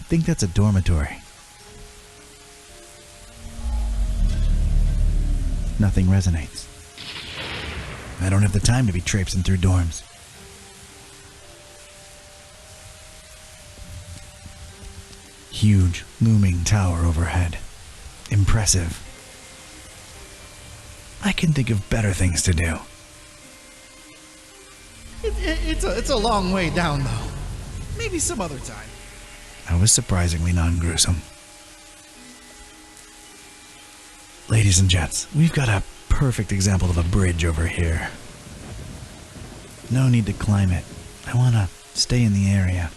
think that's a dormitory. Nothing resonates. I don't have the time to be traipsing through dorms. Huge, looming tower overhead. Impressive. I can think of better things to do. It's a long way down, though. Maybe some other time. I was surprisingly non-gruesome. Ladies and gents, we've got a perfect example of a bridge over here. No need to climb it. I want to stay in the area.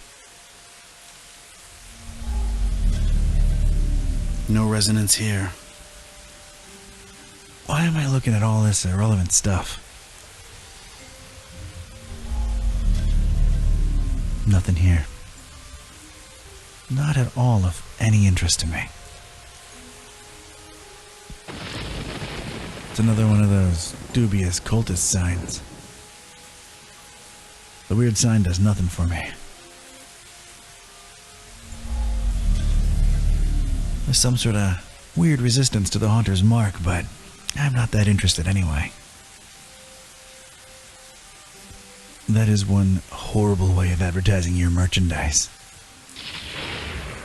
No resonance here. Why am I looking at all this irrelevant stuff? Nothing here. Not at all of any interest to me. It's another one of those dubious cultist signs. The weird sign does nothing for me. There's some sort of weird resistance to the Haunter's mark, but I'm not that interested anyway. That is one horrible way of advertising your merchandise.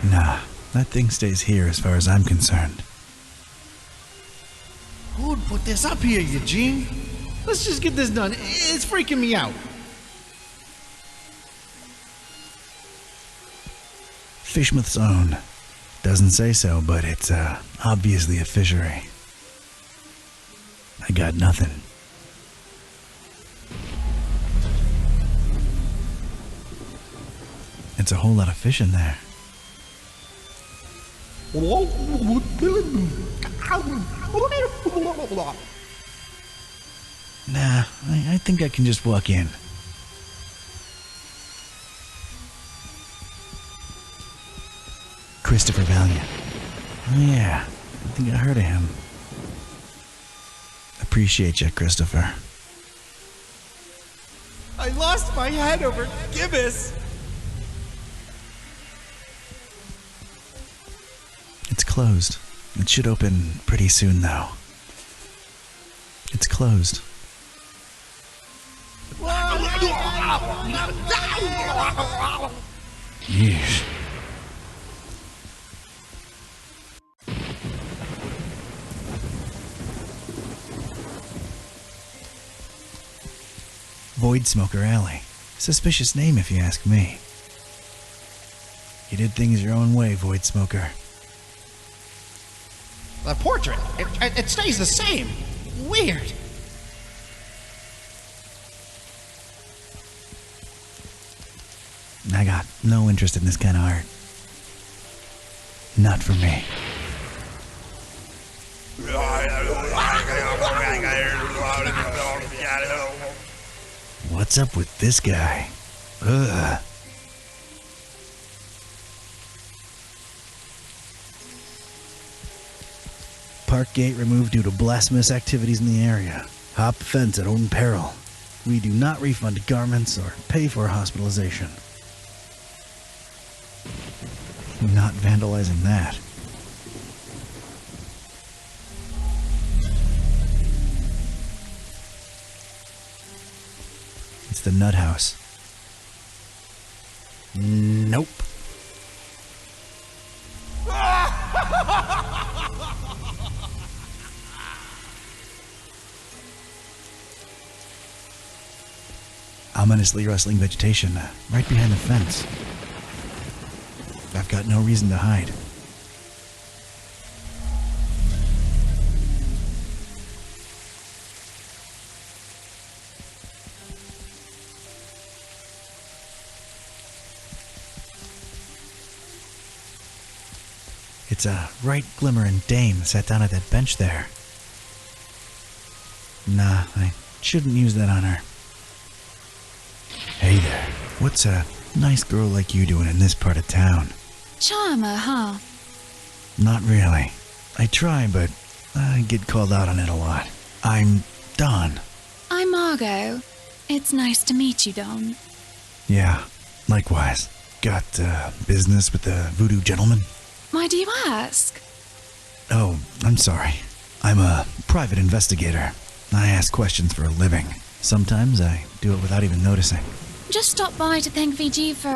Nah, that thing stays here as far as I'm concerned. Who'd put this up here, Eugene? Let's just get this done. It's freaking me out. Fishmouth's own. Doesn't say so, but it's obviously a fishery. I got nothing. It's a whole lot of fish in there. Nah, I think I can just walk in. Christopher Valiant. Oh yeah, I think I heard of him. Appreciate you, Christopher. I lost my head over Gibbous. It's closed. It should open pretty soon, though. It's closed. Yeesh. Void Smoker Alley. Suspicious name if you ask me. You did things your own way, Void Smoker. The portrait, it stays the same. Weird. I got no interest in this kind of art. Not for me. What's up with this guy? Ugh. Park gate removed due to blasphemous activities in the area. Hop fence at own peril. We do not refund garments or pay for hospitalization. Not vandalizing that. It's the nut house. Nope. Ominously rustling vegetation right behind the fence. I've got no reason to hide. It's a right glimmering dame sat down at that bench there. Nah, I shouldn't use that on her. Hey there, what's a nice girl like you doing in this part of town? Charmer, huh? Not really. I try, but I get called out on it a lot. I'm Don. I'm Margot. It's nice to meet you, Don. Yeah, likewise. Got business with the voodoo gentleman? Why do you ask? Oh, I'm sorry. I'm a private investigator. I ask questions for a living. Sometimes I do it without even noticing. Just stopped by to thank VG for,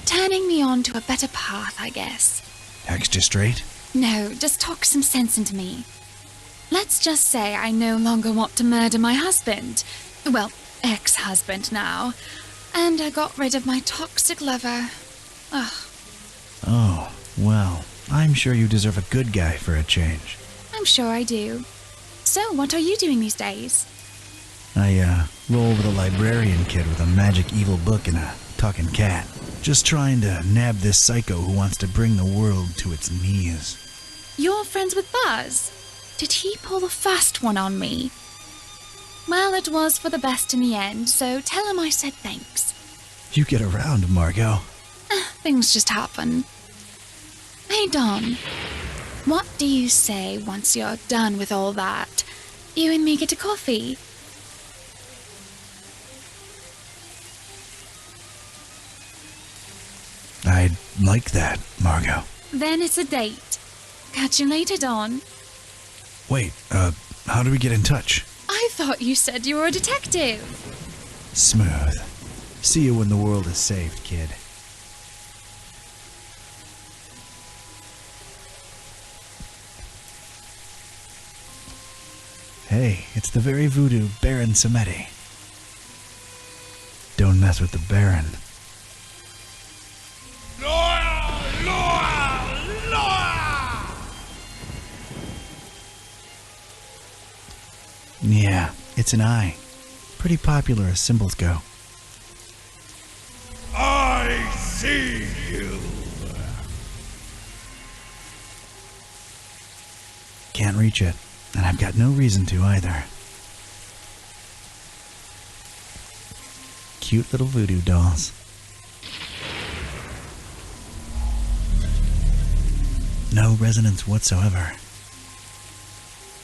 turning me on to a better path, I guess. Extra straight? No, just talk some sense into me. Let's just say I no longer want to murder my husband. Well, ex-husband now. And I got rid of my toxic lover. Ugh. Oh, well, I'm sure you deserve a good guy for a change. I'm sure I do. So, what are you doing these days? I, roll with a librarian kid with a magic evil book and a talking cat. Just trying to nab this psycho who wants to bring the world to its knees. You're friends with Buzz? Did he pull the fast one on me? Well, it was for the best in the end, so tell him I said thanks. You get around, Margot. Things just happen. Hey, Don. What do you say once you're done with all that? You and me get a coffee? I'd like that, Margot. Then it's a date. Catch you later, Don. Wait, how do we get in touch? I thought you said you were a detective. Smooth. See you when the world is saved, kid. Hey, it's the very voodoo Baron Samedi. Don't mess with the Baron. Yeah, it's an eye. Pretty popular as symbols go. I see you. Can't reach it, and I've got no reason to either. Cute little voodoo dolls. No resonance whatsoever.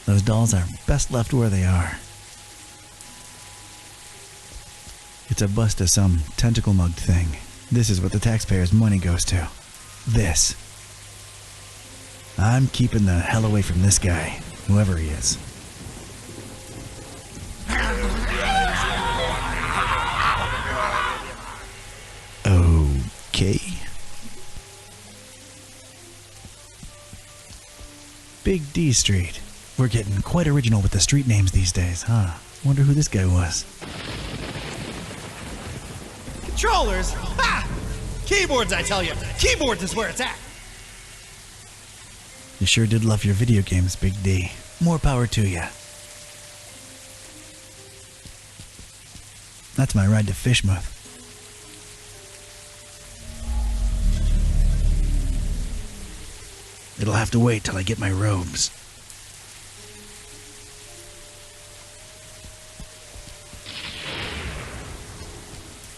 Those dolls are best left where they are. It's a bust of some tentacle-mugged thing. This is what the taxpayers' money goes to. This. I'm keeping the hell away from this guy, whoever he is. Okay. Big D Street. We're getting quite original with the street names these days, huh? Wonder who this guy was. Controllers? Ha! Keyboards, I tell you. Keyboards is where it's at. You sure did love your video games, Big D. More power to ya. That's my ride to Fishmouth. It'll have to wait till I get my robes.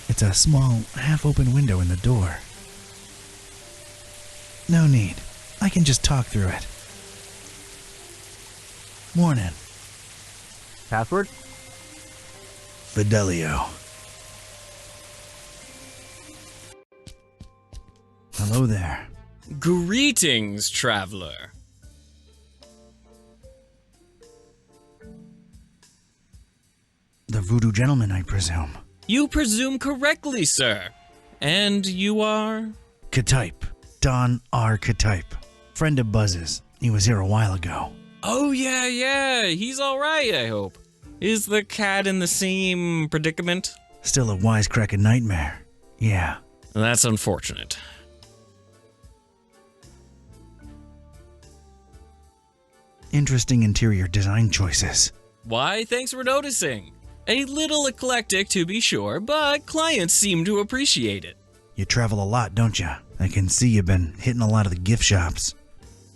It's a small, half-open window in the door. No need. I can just talk through it. Morning. Password? Fidelio. Hello there. Greetings, traveler. The voodoo gentleman, I presume. You presume correctly, sir. And you are? Ktype. Don R. Ktype. Friend of Buzz's. He was here a while ago. Oh, yeah. He's all right, I hope. Is the cat in the same predicament? Still a wisecracking nightmare. Yeah. That's unfortunate. Interesting interior design choices. Why, thanks for noticing. A little eclectic, to be sure, but clients seem to appreciate it. You travel a lot, don't you? I can see you've been hitting a lot of the gift shops.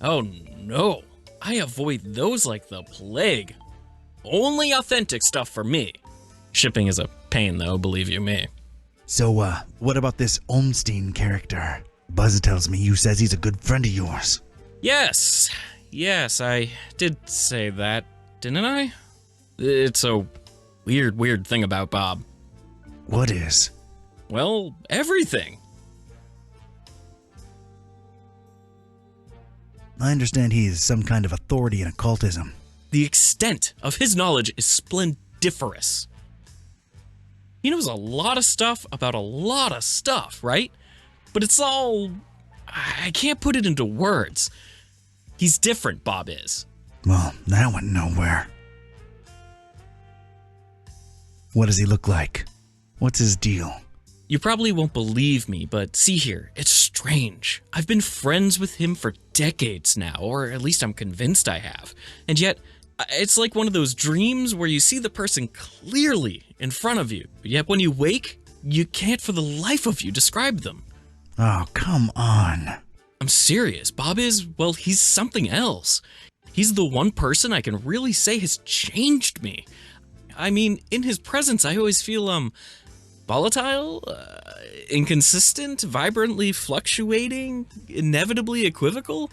Oh, no. I avoid those like the plague. Only authentic stuff for me. Shipping is a pain, though, believe you me. So, what about this Olmstein character? Buzz tells me you says he's a good friend of yours. Yes, I did say that, didn't I? It's a weird thing about Bob. What is? Well, everything. I understand he is some kind of authority in occultism. The extent of his knowledge is splendiferous. He knows a lot of stuff about a lot of stuff, right? But it's all... I can't put it into words. He's different, Bob is. Well, that went nowhere. What does he look like? What's his deal? You probably won't believe me, but see here, it's strange. I've been friends with him for decades now, or at least I'm convinced I have. And yet, it's like one of those dreams where you see the person clearly in front of you, but yet when you wake, you can't for the life of you describe them. Oh, come on. I'm serious. Bob is, well, he's something else. He's the one person I can really say has changed me. I mean, in his presence, I always feel, volatile, inconsistent, vibrantly fluctuating, inevitably equivocal.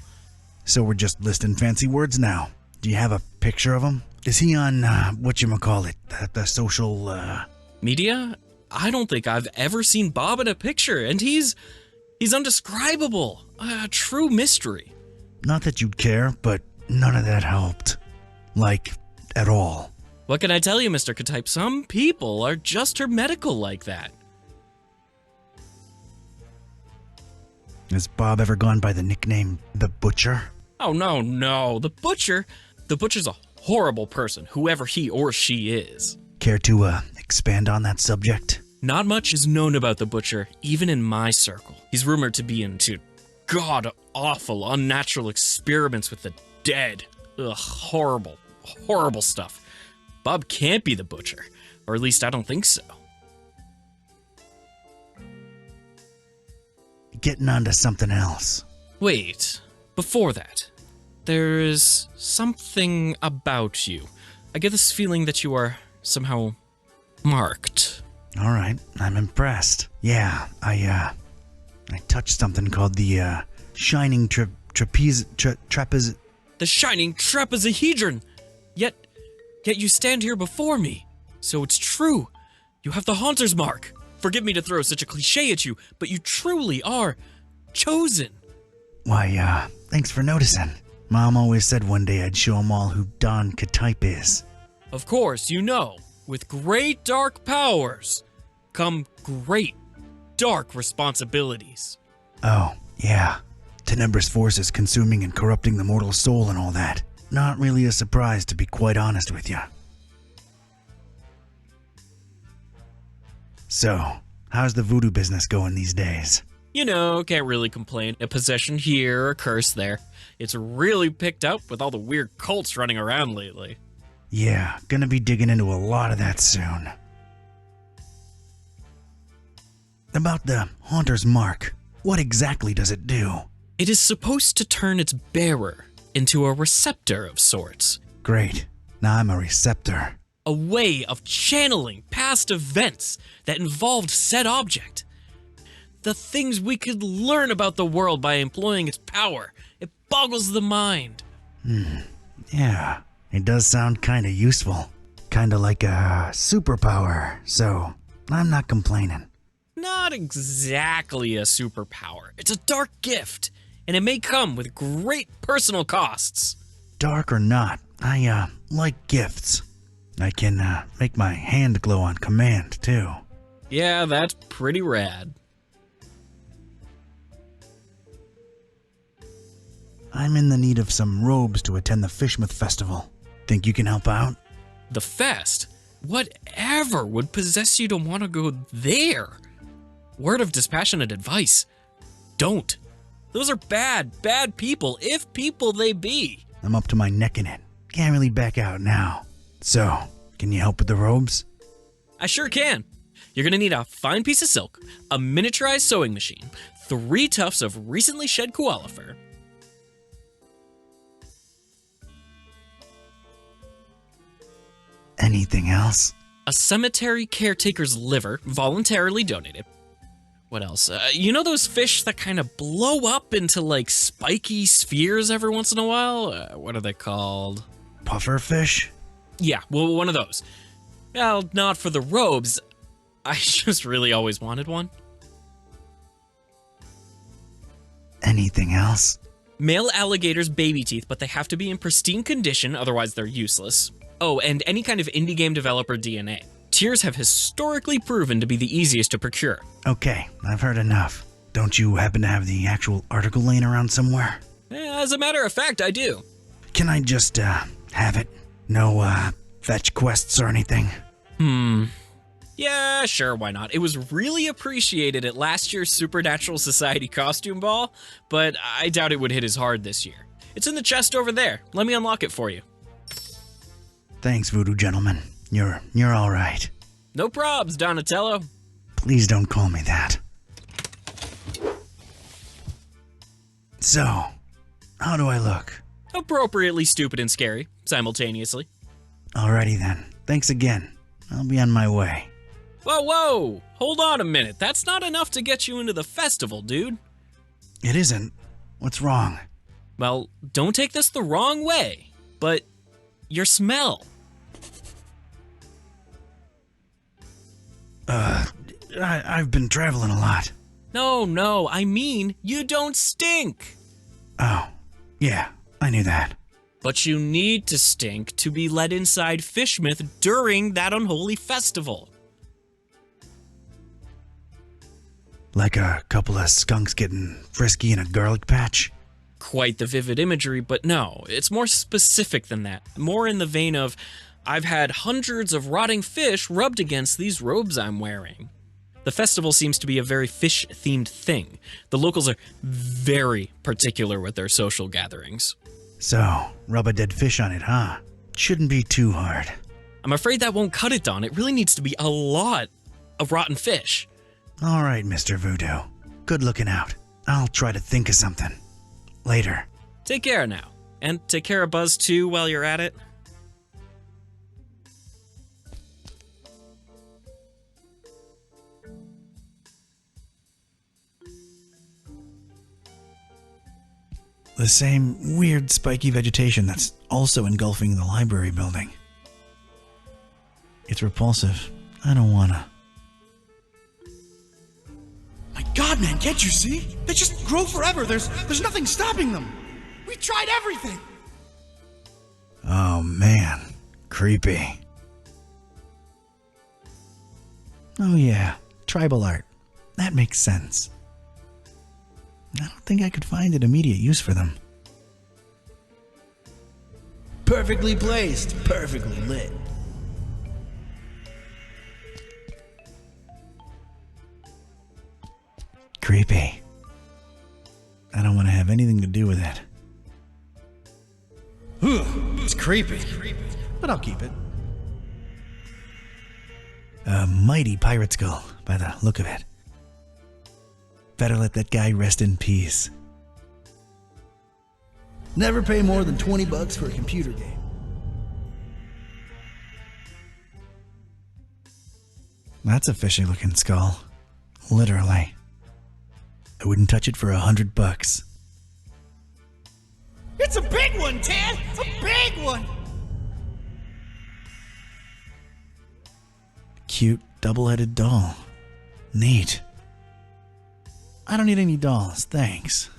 So we're just listing fancy words now. Do you have a picture of him? Is he on, whatchamacallit, the social, Media? I don't think I've ever seen Bob in a picture, and he's undescribable. A true mystery. Not that you'd care, but none of that helped. Like, at all. What can I tell you, Mr. K-Type? Some people are just hermetical like that. Has Bob ever gone by the nickname The Butcher? Oh, no. The Butcher's a horrible person, whoever he or she is. Care to, expand on that subject? Not much is known about the Butcher, even in my circle. He's rumored to be into god-awful, unnatural experiments with the dead. Ugh, horrible stuff. Bob can't be the Butcher, or at least I don't think so. Getting on to something else. Wait, before that, there is something about you. I get this feeling that you are somehow marked. All right, I'm impressed. Yeah, I touched something called the, Shining Trapeze... The Shining Trapezohedron! Yet you stand here before me. So it's true. You have the Haunter's Mark. Forgive me to throw such a cliche at you, but you truly are chosen. Why, thanks for noticing. Mom always said one day I'd show 'em all who Don K-Type is. Of course, you know, with great dark powers come great dark responsibilities. Oh, yeah. Tenebrous forces consuming and corrupting the mortal soul and all that. Not really a surprise, to be quite honest with you. So, how's the voodoo business going these days? You know, can't really complain. A possession here, a curse there. It's really picked up with all the weird cults running around lately. Yeah, gonna be digging into a lot of that soon. About the Haunter's Mark, what exactly does it do? It is supposed to turn its bearer into a receptor of sorts. Great. Now I'm a receptor. A way of channeling past events that involved said object. The things we could learn about the world by employing its power. It boggles the mind. Yeah, it does sound kinda useful. Kinda like a superpower, so I'm not complaining. Not exactly a superpower. It's a dark gift, and it may come with great personal costs. Dark or not, I, like gifts. I can, make my hand glow on command, too. Yeah, that's pretty rad. I'm in the need of some robes to attend the Fishmouth Festival. Think you can help out? The fest? Whatever would possess you to want to go there? Word of dispassionate advice. Don't. Those are bad people, if people they be. I'm up to my neck in it. Can't really back out now. So, can you help with the robes? I sure can. You're gonna need a fine piece of silk, a miniaturized sewing machine, 3 tufts of recently shed koala fur. Anything else? A cemetery caretaker's liver, voluntarily donated. What else? You know those fish that kind of blow up into like spiky spheres every once in a while? What are they called? Puffer fish? Yeah, well, one of those. Well, not for the robes. I just really always wanted one. Anything else? Male alligators' baby teeth, but they have to be in pristine condition, otherwise they're useless. Oh, and any kind of indie game developer DNA. Tears have historically proven to be the easiest to procure. Okay, I've heard enough. Don't you happen to have the actual article laying around somewhere? As a matter of fact, I do. Can I just, have it? No, fetch quests or anything? Yeah, sure, why not? It was really appreciated at last year's Supernatural Society costume ball, but I doubt it would hit as hard this year. It's in the chest over there. Let me unlock it for you. Thanks, Voodoo Gentleman. You're all right. No probs, Donatello. Please don't call me that. So, how do I look? Appropriately stupid and scary, simultaneously. Alrighty then. Thanks again. I'll be on my way. Whoa! Hold on a minute. That's not enough to get you into the festival, dude. It isn't. What's wrong? Well, don't take this the wrong way, but your smell. I've been traveling a lot. No, I mean, you don't stink. Oh, yeah, I knew that. But you need to stink to be let inside Fishmouth during that unholy festival. Like a couple of skunks getting frisky in a garlic patch? Quite the vivid imagery, but no, it's more specific than that. More in the vein of, I've had hundreds of rotting fish rubbed against these robes I'm wearing. The festival seems to be a very fish-themed thing. The locals are very particular with their social gatherings. So, rub a dead fish on it, huh? Shouldn't be too hard. I'm afraid that won't cut it, Don. It really needs to be a lot of rotten fish. All right, Mr. Voodoo. Good looking out. I'll try to think of something. Later. Take care now. And take care of Buzz too while you're at it. The same weird spiky vegetation that's also engulfing the library building. It's repulsive. I don't wanna. My God, man, can't you see? They just grow forever. There's nothing stopping them. We tried everything. Oh man, creepy. Oh yeah, tribal art. That makes sense. I don't think I could find an immediate use for them. Perfectly placed, perfectly lit. Creepy. I don't want to have anything to do with it. It's creepy, but I'll keep it. A mighty pirate skull, by the look of it. Better let that guy rest in peace. Never pay more than $20 for a computer game. That's a fishy looking skull. Literally. I wouldn't touch it for $100. It's a big one, Tad! A big one! Cute double-headed doll. Neat. I don't need any dolls, thanks.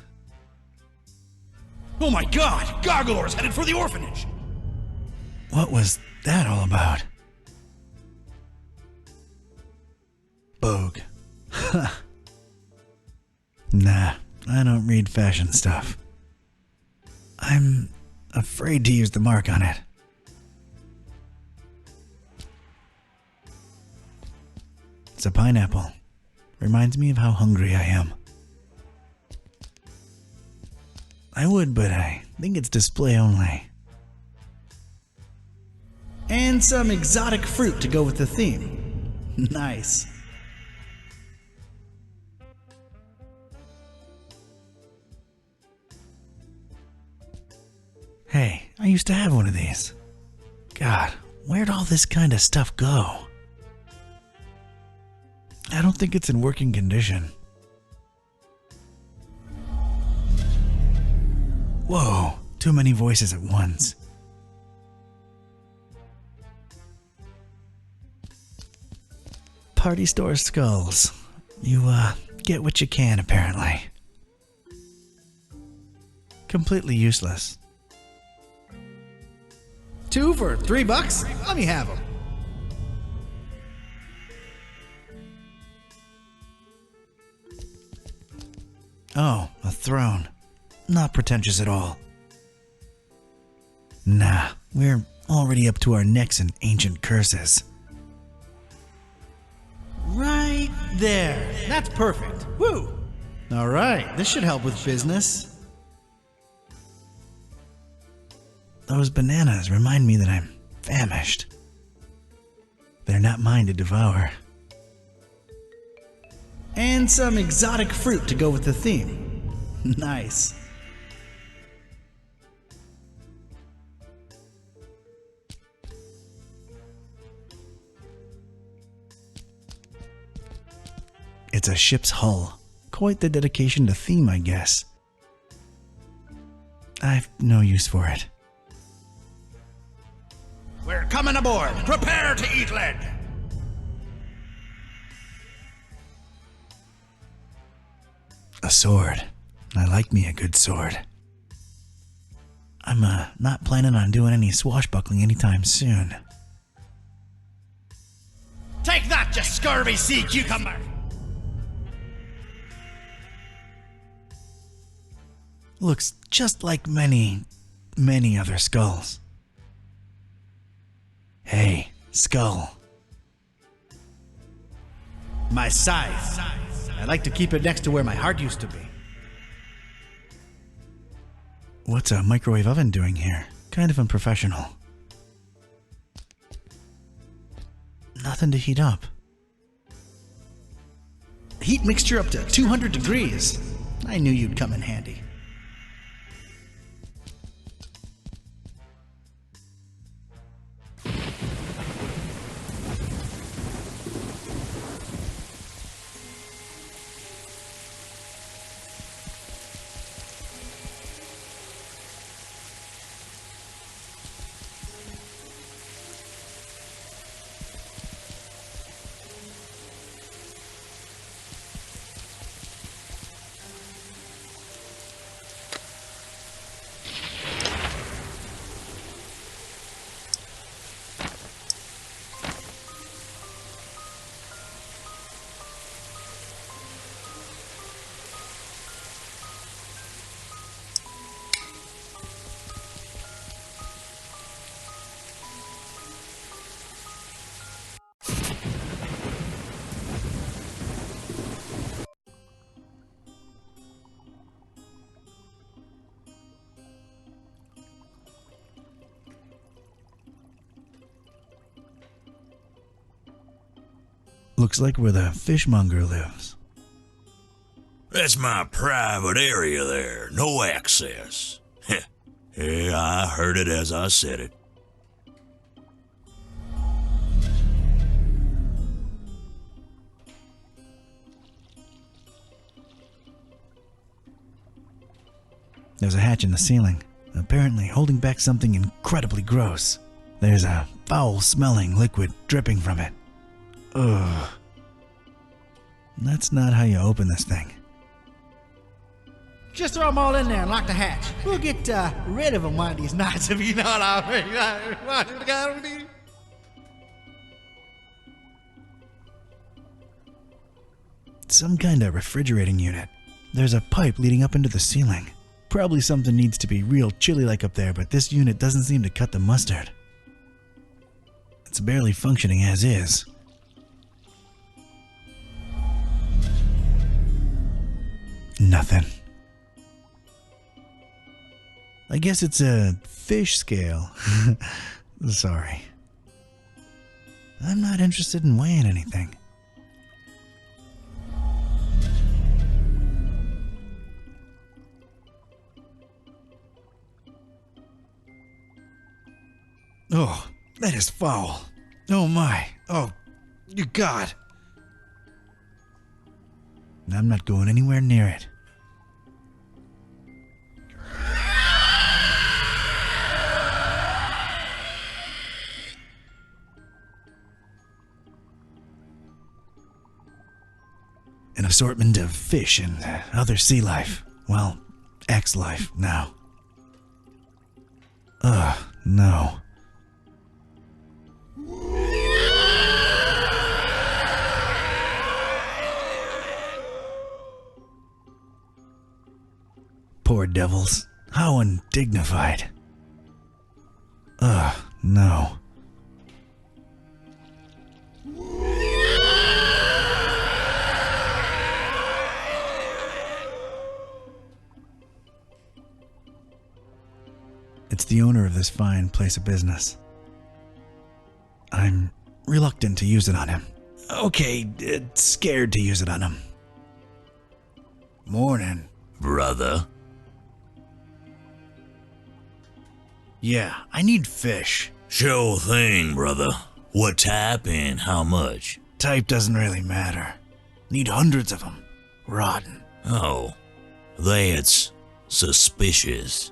Oh my God! Gargolor's headed for the orphanage! What was that all about? Bogue. Nah, I don't read fashion stuff. I'm afraid to use the mark on it. It's a pineapple. Reminds me of how hungry I am. I would, but I think it's display only. And some exotic fruit to go with the theme. Nice. Hey, I used to have one of these. God, where'd all this kind of stuff go? I don't think it's in working condition. Whoa, too many voices at once. Party store skulls. You, get what you can, apparently. completely useless. 2 for $3? Let me have them. Oh, a throne. Not pretentious at all. Nah, we're already up to our necks in ancient curses. Right there. That's perfect. Woo! All right, this should help with business. Those bananas remind me that I'm famished. They're not mine to devour. And some exotic fruit to go with the theme. Nice. It's a ship's hull. Quite the dedication to theme, I guess. I've no use for it. We're coming aboard. Prepare to eat lead. A sword. I like me a good sword. I'm not planning on doing any swashbuckling anytime soon. Take that, you scurvy sea cucumber. Looks just like many, many other skulls. Hey, skull. My scythe. I like to keep it next to where my heart used to be. What's a microwave oven doing here? Kind of unprofessional. Nothing to heat up. Heat mixture up to 200 degrees. I knew you'd come in handy. Looks like where the fishmonger lives. That's my private area there. No access. Yeah, I heard it as I said it. There's a hatch in the ceiling, apparently holding back something incredibly gross. There's a foul-smelling liquid dripping from it. Ugh. That's not how you open this thing. Just throw them all in there and lock the hatch. We'll get rid of them one of these nights, if you know what I mean. Some kind of refrigerating unit. There's a pipe leading up into the ceiling. Probably something needs to be real chilly like up there, but this unit doesn't seem to cut the mustard. It's barely functioning as is. Nothing. I guess it's a fish scale. Sorry. I'm not interested in weighing anything. Oh, that is foul. Oh my. Oh, you God. I'm not going anywhere near it. An assortment of fish and other sea life. Well, X life now. No. Poor devils. How undignified. No. It's the owner of this fine place of business. I'm reluctant to use it on him. Okay, scared to use it on him. Morning. Brother? Yeah, I need fish. Sure thing, brother. What type and how much? Type doesn't really matter. Need hundreds of them. Rotten. Oh, that's suspicious.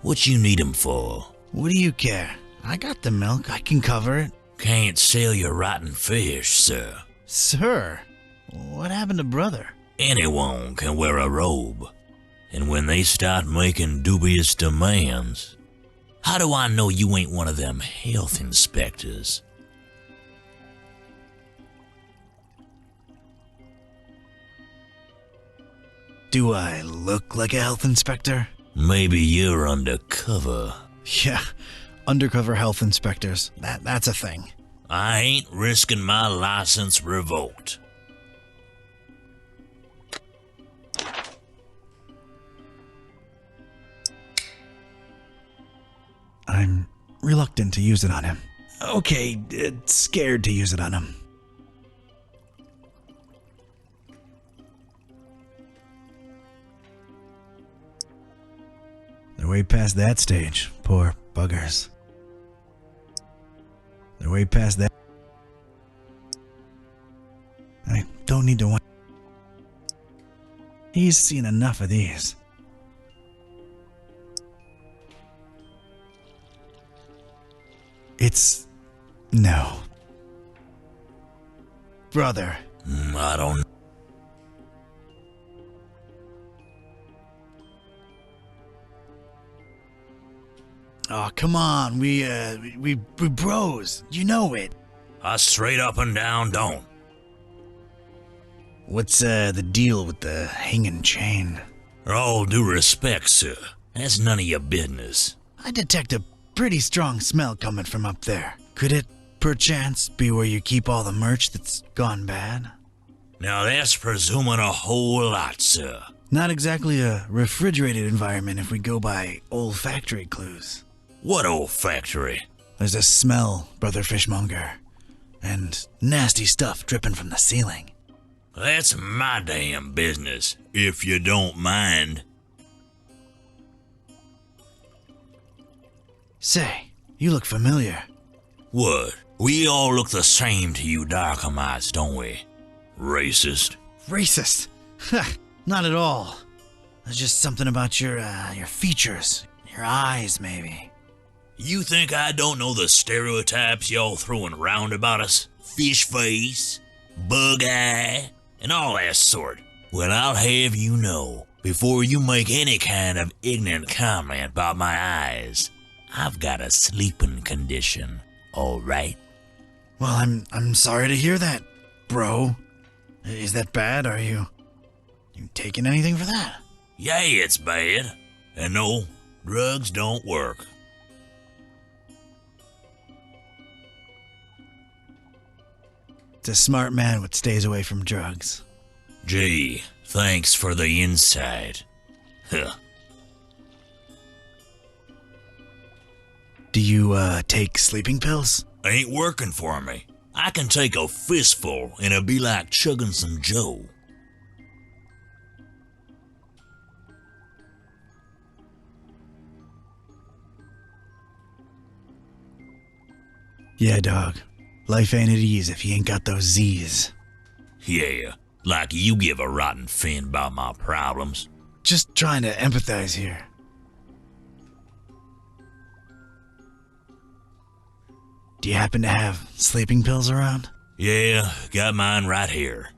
What you need 'em for? What do you care? I got the milk. I can cover it. Can't sell your rotten fish, sir. Sir, what happened to brother? Anyone can wear a robe. And when they start making dubious demands, how do I know you ain't one of them health inspectors? Do I look like a health inspector? Maybe you're undercover. Yeah, undercover health inspectors. That's a thing. I ain't risking my license revoked. I'm reluctant to use it on him. Okay, scared to use it on him. They're way past that stage, poor buggers. They're way past that. I don't need to. He's seen enough of these. It's no. Brother. I don't. Oh, come on. We bros. You know it. I straight up and down don't. What's the deal with the hanging chain? All due respect, sir. That's none of your business. I detect a pretty strong smell coming from up there. Could it, perchance, be where you keep all the merch that's gone bad? Now that's presuming a whole lot, sir. Not exactly a refrigerated environment if we go by olfactory clues. What old factory? There's a smell, Brother Fishmonger, and nasty stuff dripping from the ceiling. That's my damn business, if you don't mind. Say, you look familiar. What? We all look the same to you Darkhamites, don't we? Racist. Racist? Not at all. There's just something about your features, your eyes, maybe. You think I don't know the stereotypes y'all throwing round about us? Fish face, bug eye, and all that sort. Well, I'll have you know, before you make any kind of ignorant comment about my eyes, I've got a sleeping condition, all right? Well, I'm sorry to hear that, bro. Is that bad? Are you taking anything for that? Yeah, it's bad. And no, drugs don't work. It's a smart man what stays away from drugs. Gee, thanks for the insight. Huh. Do you, take sleeping pills? Ain't working for me. I can take a fistful and it'll be like chugging some Joe. Yeah, dog. Life ain't at ease if you ain't got those Z's. Yeah, like you give a rotten fin about my problems. Just trying to empathize here. Do you happen to have sleeping pills around? Yeah, got mine right here.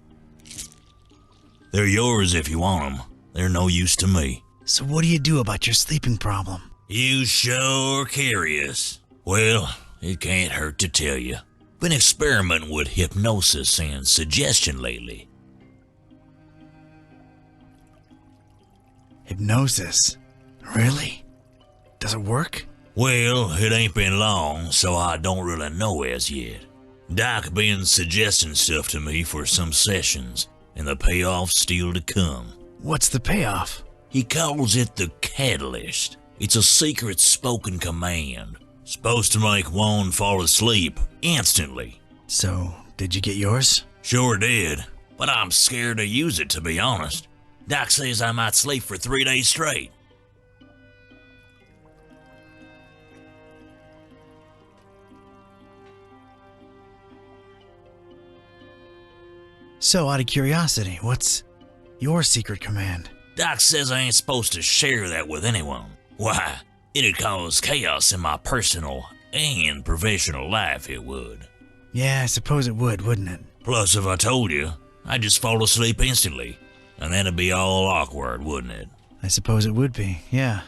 They're yours if you want them. They're no use to me. So what do you do about your sleeping problem? You sure curious. Well, it can't hurt to tell you. Been experimenting with hypnosis and suggestion lately. Hypnosis? Really? Does it work? Well, it ain't been long, so I don't really know as yet. Doc been suggesting stuff to me for some sessions, and the payoff's still to come. What's the payoff? He calls it the catalyst. It's a secret spoken command. Supposed to make one fall asleep instantly. So, did you get yours? Sure did, but I'm scared to use it, to be honest. Doc says I might sleep for 3 days straight. So, out of curiosity, what's your secret command? Doc says I ain't supposed to share that with anyone. Why, it'd cause chaos in my personal and professional life, it would. Yeah, I suppose it would, wouldn't it? Plus, if I told you, I'd just fall asleep instantly, and that'd be all awkward, wouldn't it? I suppose it would be, yeah.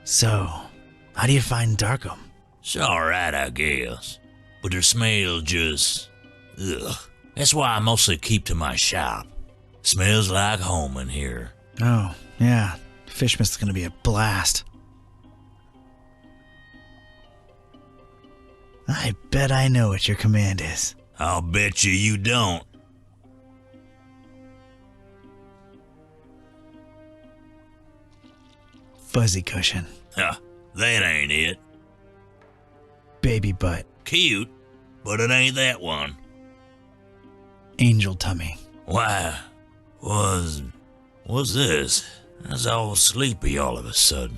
So, how do you find Darkham? It's alright, I guess. But their smell just... ugh. That's why I mostly keep to my shop. Smells like home in here. Oh, yeah. Fishmist's gonna be a blast. I bet I know what your command is. I'll bet you don't. Fuzzy cushion. Huh, that ain't it. Baby butt. Cute, but it ain't that one. Angel tummy. Why, what's this? I was all sleepy all of a sudden.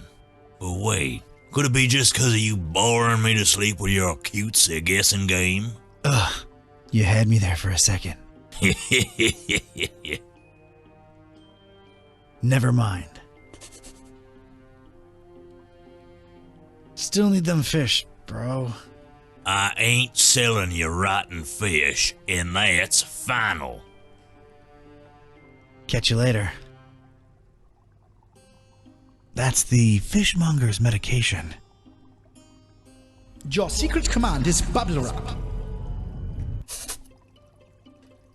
But wait, could it be just 'cause of you boring me to sleep with your cutesy guessing game? Ugh, you had me there for a second. Never mind. Still need them fish, bro. I ain't selling you rotten fish, and that's final. Catch you later. That's the fishmonger's medication. Your secret command is bubble wrap.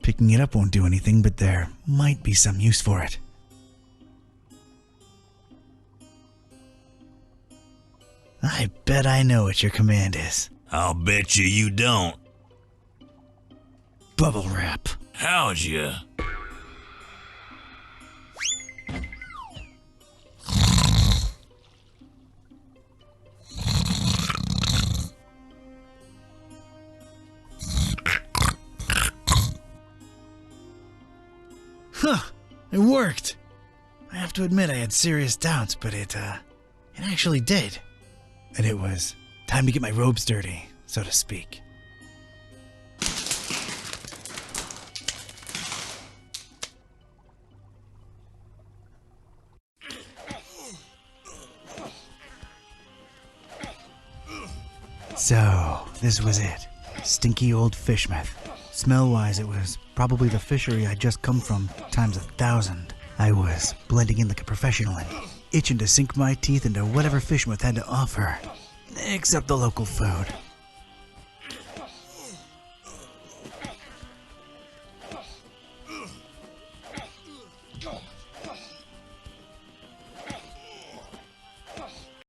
Picking it up won't do anything, but there might be some use for it. I bet I know what your command is. I'll bet you don't. Bubble wrap. How'd you? Huh, it worked. I have to admit I had serious doubts, but it actually did. And it was time to get my robes dirty, so to speak. So, this was it. Stinky old fishmouth. Smell-wise, it was probably the fishery I'd just come from times 1,000. I was blending in like a professional and itching to sink my teeth into whatever fishmouth had to offer, except the local food.